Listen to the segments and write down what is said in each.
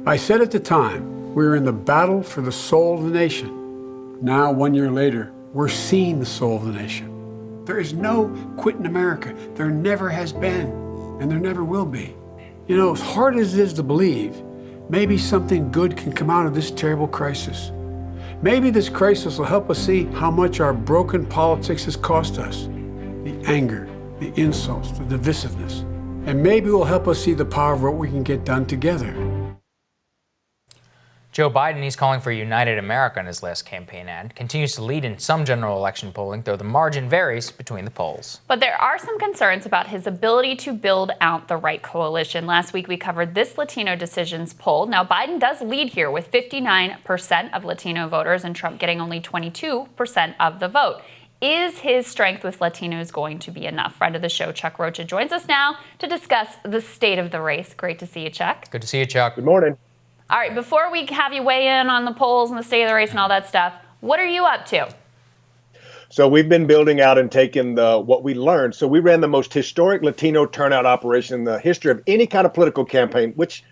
I said at the time, we were in the battle for the soul of the nation. Now, 1 year later, we're seeing the soul of the nation. There is no quit in America. There never has been, and there never will be. You know, as hard as it is to believe, maybe something good can come out of this terrible crisis. Maybe this crisis will help us see how much our broken politics has cost us. The anger, the insults, the divisiveness. And maybe it will help us see the power of what we can get done together. Joe Biden, he's calling for a united America in his last campaign ad, continues to lead in some general election polling, though the margin varies between the polls. But there are some concerns about his ability to build out the right coalition. Last week, we covered this Latino Decisions poll. Now, Biden does lead here with 59% of Latino voters and Trump getting only 22% of the vote. Is his strength with Latinos going to be enough? Friend of the show, Chuck Rocha, joins us now to discuss the state of the race. Great to see you, Chuck. Good to see you, Chuck. Good morning. All right, before we have you weigh in on the polls and the state of the race and all that stuff, what are you up to? So we've been building out and taking what we learned. So we ran the most historic Latino turnout operation in the history of any kind of political campaign, which,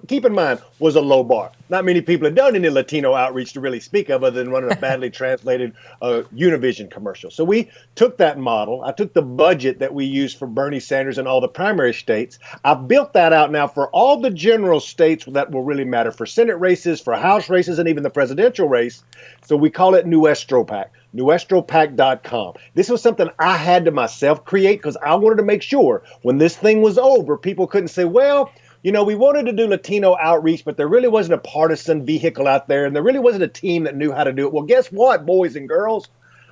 keep in mind, was a low bar. Not many people had done any Latino outreach to really speak of other than running a badly translated Univision commercial. So we took that model. I took the budget that we used for Bernie Sanders in all the primary states. I've built that out now for all the general states that will really matter, for Senate races, for House races, and even the presidential race. So we call it Nuestro PAC. NuestroPAC.com. This was something I had to myself create because I wanted to make sure when this thing was over, people couldn't say, well, you know, we wanted to do Latino outreach, but there really wasn't a partisan vehicle out there, and there really wasn't a team that knew how to do it. Well, guess what, boys and girls?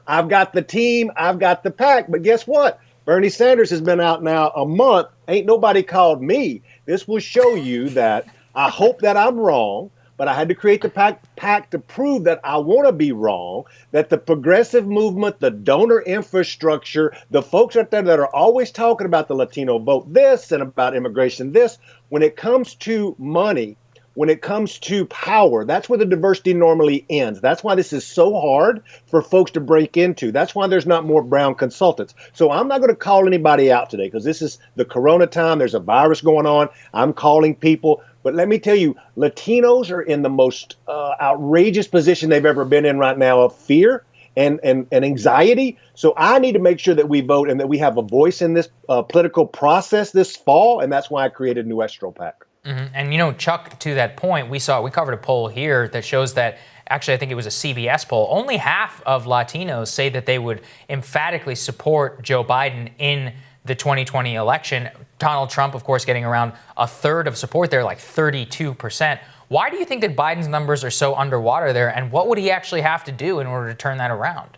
I've got the team, I've got the PAC, but guess what? Bernie Sanders has been out now a month. Ain't nobody called me. This will show you that I hope that I'm wrong, but I had to create the PAC to prove that I want to be wrong, that the progressive movement, the donor infrastructure, the folks out there that are always talking about the Latino vote this and about immigration this, when it comes to money, when it comes to power, that's where the diversity normally ends. That's why this is so hard for folks to break into. That's why there's not more Brown consultants. So I'm not going to call anybody out today because this is the Corona time. There's a virus going on. I'm calling people. But let me tell you, Latinos are in the most outrageous position they've ever been in right now of fear and anxiety. So I need to make sure that we vote and that we have a voice in this political process this fall. And that's why I created Nuestro PAC. Mm-hmm. And, you know, Chuck, to that point, we covered a poll here that shows that, actually, I think it was a CBS poll, only half of Latinos say that they would emphatically support Joe Biden in the 2020 election. Donald Trump, of course, getting around a third of support there, like 32%. Why do you think that Biden's numbers are so underwater there, and what would he actually have to do in order to turn that around?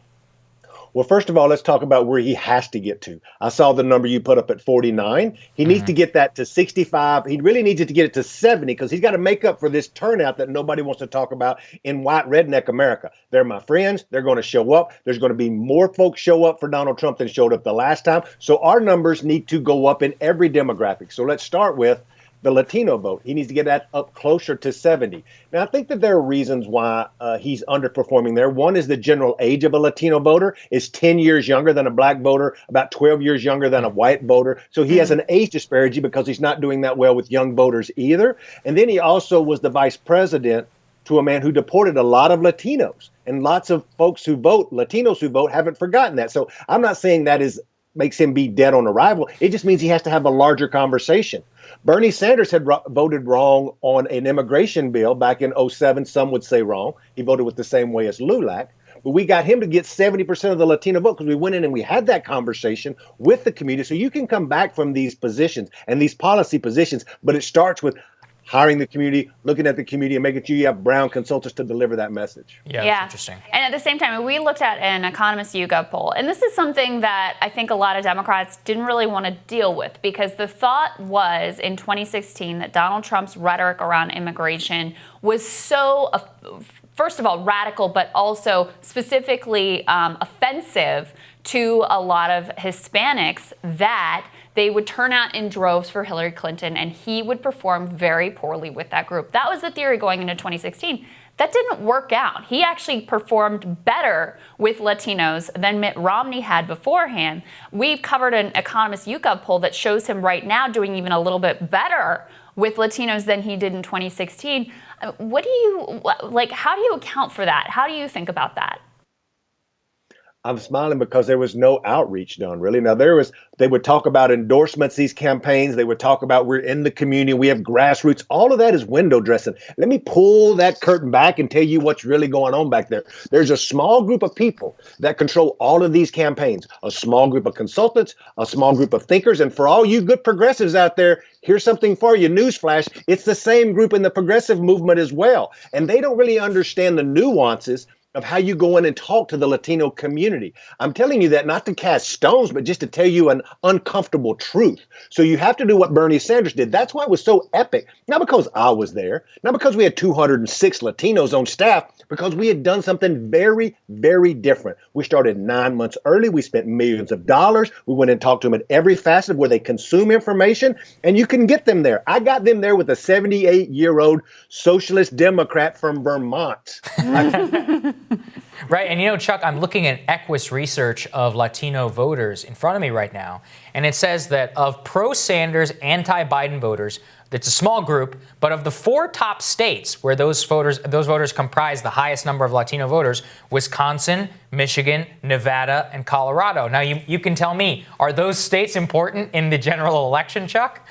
Well, first of all, let's talk about where he has to get to. I saw the number you put up at 49. He needs to get that to 65. He really needs it to get it to 70 because he's got to make up for this turnout that nobody wants to talk about in white redneck America. They're my friends. They're going to show up. There's going to be more folks show up for Donald Trump than showed up the last time. So our numbers need to go up in every demographic. So let's start with the Latino vote. He needs to get that up closer to 70. Now, I think that there are reasons why he's underperforming there. One is the general age of a Latino voter is 10 years younger than a black voter, about 12 years younger than a white voter. So he has an age disparity because he's not doing that well with young voters either. And then he also was the vice president to a man who deported a lot of Latinos. And lots of folks who vote, Latinos who vote, haven't forgotten that. So I'm not saying that makes him be dead on arrival. It just means he has to have a larger conversation. Bernie Sanders had voted wrong on an immigration bill back in 2007. Some would say wrong. He voted with the same way as LULAC. But we got him to get 70% of the Latino vote because we went in and we had that conversation with the community. So you can come back from these positions and these policy positions, but it starts with hiring the community, looking at the community, and making sure you have Brown consultants to deliver that message. Yeah, that's interesting. And at the same time, we looked at an Economist YouGov poll, and this is something that I think a lot of Democrats didn't really want to deal with because the thought was in 2016 that Donald Trump's rhetoric around immigration was so, first of all, radical, but also specifically offensive to a lot of Hispanics that they would turn out in droves for Hillary Clinton, and he would perform very poorly with that group. That was the theory going into 2016. That didn't work out. He actually performed better with Latinos than Mitt Romney had beforehand. We've covered an Economist YouGov poll that shows him right now doing even a little bit better with Latinos than he did in 2016. What do you like? How do you account for that? How do you think about that? I'm smiling because there was no outreach done, really. Now, they would talk about endorsements, these campaigns. They would talk about we're in the community, we have grassroots. All of that is window dressing. Let me pull that curtain back and tell you what's really going on back there. There's a small group of people that control all of these campaigns, a small group of consultants, a small group of thinkers. And for all you good progressives out there, here's something for you. Newsflash. It's the same group in the progressive movement as well. And they don't really understand the nuances of how you go in and talk to the Latino community. I'm telling you that not to cast stones, but just to tell you an uncomfortable truth. So you have to do what Bernie Sanders did. That's why it was so epic. Not because I was there, not because we had 206 Latinos on staff, because we had done something very, very different. We started 9 months early. We spent millions of dollars. We went and talked to them at every facet of where they consume information, and you can get them there. I got them there with a 78-year-old socialist Democrat from Vermont. Right. And Chuck, I'm looking at Equus research of Latino voters in front of me right now. And it says that of pro-Sanders, anti-Biden voters, it's a small group, but of the 4 top states where those voters comprise the highest number of Latino voters, Wisconsin, Michigan, Nevada, and Colorado. Now, you can tell me, are those states important in the general election, Chuck?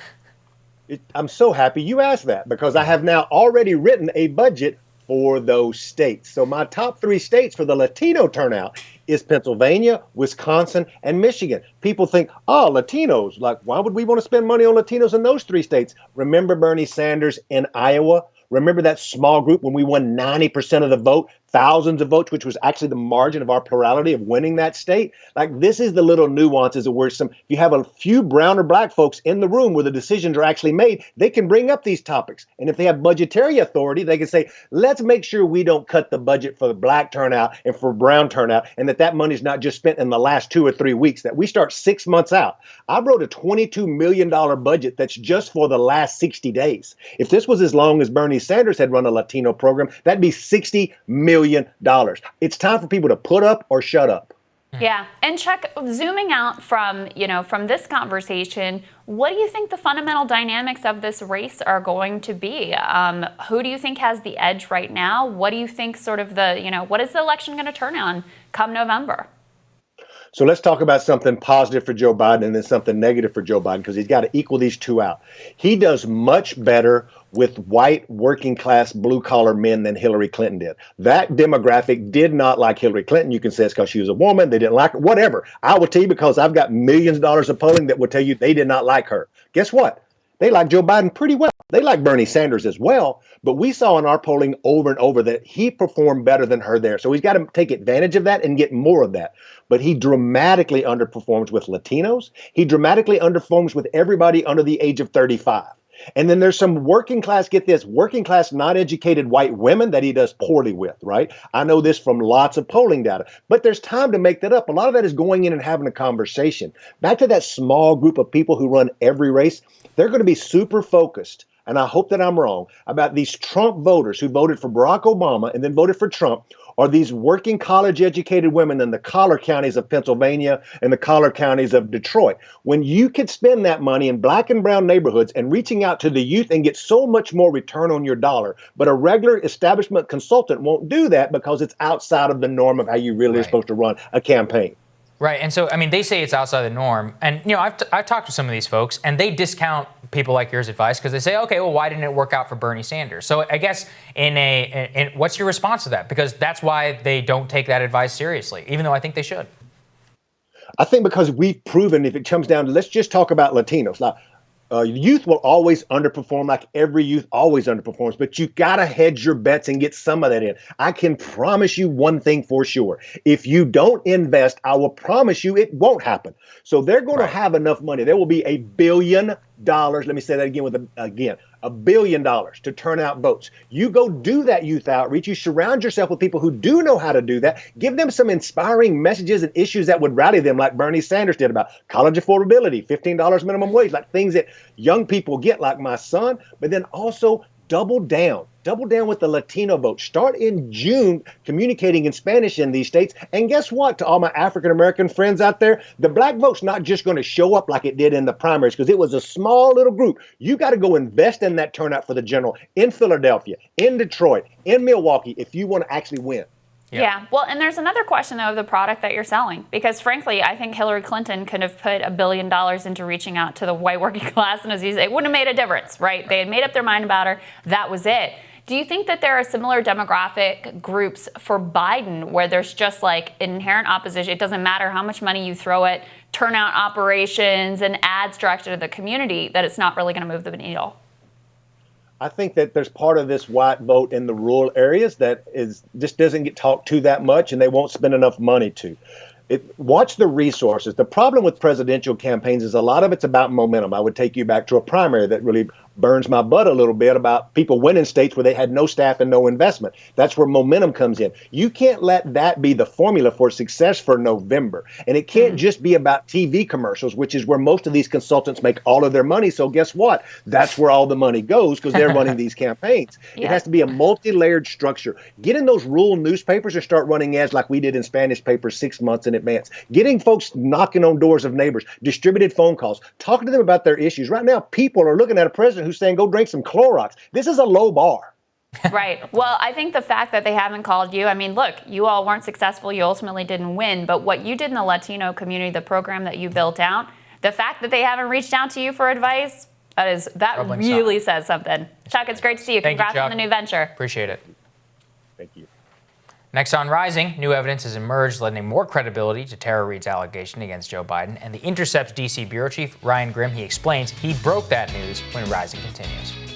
I'm so happy you asked that, because I have now already written a budget for those states. So my top 3 states for the Latino turnout is Pennsylvania, Wisconsin, and Michigan. People think, oh, Latinos, like, why would we want to spend money on Latinos in those 3 states? Remember Bernie Sanders in Iowa? Remember that small group when we won 90% of the vote, thousands of votes, which was actually the margin of our plurality of winning that state? Like, this is the little nuances of where if you have a few brown or black folks in the room where the decisions are actually made, they can bring up these topics. And if they have budgetary authority, they can say, let's make sure we don't cut the budget for the black turnout and for brown turnout, and that money is not just spent in the last 2 or 3 weeks, that we start 6 months out. I wrote a $22 million budget that's just for the last 60 days. If this was as long as Bernie Sanders had run a Latino program, that'd be $60 million. It's time for people to put up or shut up. Yeah. And Chuck, zooming out from this conversation, what do you think the fundamental dynamics of this race are going to be? Who do you think has the edge right now? What do you think what is the election going to turn on come November? So let's talk about something positive for Joe Biden and then something negative for Joe Biden, because he's got to equal these two out. He does much better with white, working class, blue collar men than Hillary Clinton did. That demographic did not like Hillary Clinton. You can say it's because she was a woman. They didn't like her, whatever. I will tell you, because I've got millions of dollars of polling that will tell you they did not like her. Guess what? They like Joe Biden pretty well. They like Bernie Sanders as well. But we saw in our polling over and over that he performed better than her there. So he's got to take advantage of that and get more of that. But he dramatically underperforms with Latinos. He dramatically underperforms with everybody under the age of 35. And then there's some working class, get this, working class, not educated white women that he does poorly with, right? I know this from lots of polling data, but there's time to make that up. A lot of that is going in and having a conversation. Back to that small group of people who run every race, they're going to be super focused, and I hope that I'm wrong, about these Trump voters who voted for Barack Obama and then voted for Trump, are these working college educated women in the collar counties of Pennsylvania and the collar counties of Detroit. When you could spend that money in black and brown neighborhoods and reaching out to the youth and get so much more return on your dollar, but a regular establishment consultant won't do that because it's outside of the norm of how you really are supposed to run a campaign. Right. And so, I mean, they say it's outside the norm. And, I've talked to some of these folks, and they discount people like yours advice because they say, okay, well, why didn't it work out for Bernie Sanders? So I guess in what's your response to that? Because that's why they don't take that advice seriously, even though I think they should. I think because we've proven, if it comes down to, let's just talk about Latinos. Now, youth will always underperform, like every youth always underperforms, but you got to hedge your bets and get some of that in. I can promise you one thing for sure. If you don't invest, I will promise you it won't happen. So they're going to have enough money. There will be $1 billion. Let me say that again $1 billion to turn out votes. You go do that youth outreach. You surround yourself with people who do know how to do that. Give them some inspiring messages and issues that would rally them, like Bernie Sanders did about college affordability, $15 minimum wage, like things that young people get, like my son. But then also double down with the Latino vote. Start in June communicating in Spanish in these states. And guess what? To all my African-American friends out there, the black vote's not just going to show up like it did in the primaries because it was a small little group. You got to go invest in that turnout for the general in Philadelphia, in Detroit, in Milwaukee if you want to actually win. Yeah. Well, and there's another question, though, of the product that you're selling. Because, frankly, I think Hillary Clinton could have put $1 billion into reaching out to the white working class. And as you say, it wouldn't have made a difference, right? They had made up their mind about her. That was it. Do you think that there are similar demographic groups for Biden where there's just like inherent opposition? It doesn't matter how much money you throw at turnout operations and ads directed to the community, that it's not really going to move the needle? I think that there's part of this white vote in the rural areas that just doesn't get talked to that much, and they won't spend enough money to. Watch the resources. The problem with presidential campaigns is a lot of it's about momentum. I would take you back to a primary that really burns my butt a little bit about people winning states where they had no staff and no investment. That's where momentum comes in. You can't let that be the formula for success for November. And it can't just be about TV commercials, which is where most of these consultants make all of their money. So guess what? That's where all the money goes because they're running these campaigns. It has to be a multi-layered structure. Get in those rural newspapers and start running ads like we did in Spanish papers 6 months in advance. Getting folks knocking on doors of neighbors, distributed phone calls, talking to them about their issues. Right now, people are looking at a president who's saying, go drink some Clorox. This is a low bar. Right. Well, I think the fact that they haven't called you, I mean, look, you all weren't successful. You ultimately didn't win. But what you did in the Latino community, the program that you built out, the fact that they haven't reached out to you for advice, that really says something. Chuck, it's great to see you. Congrats on the new venture. Appreciate it. Thank you. Next on Rising, new evidence has emerged lending more credibility to Tara Reade's allegation against Joe Biden. And The Intercept's D.C. bureau chief, Ryan Grimm, he explains he broke that news when Rising continues.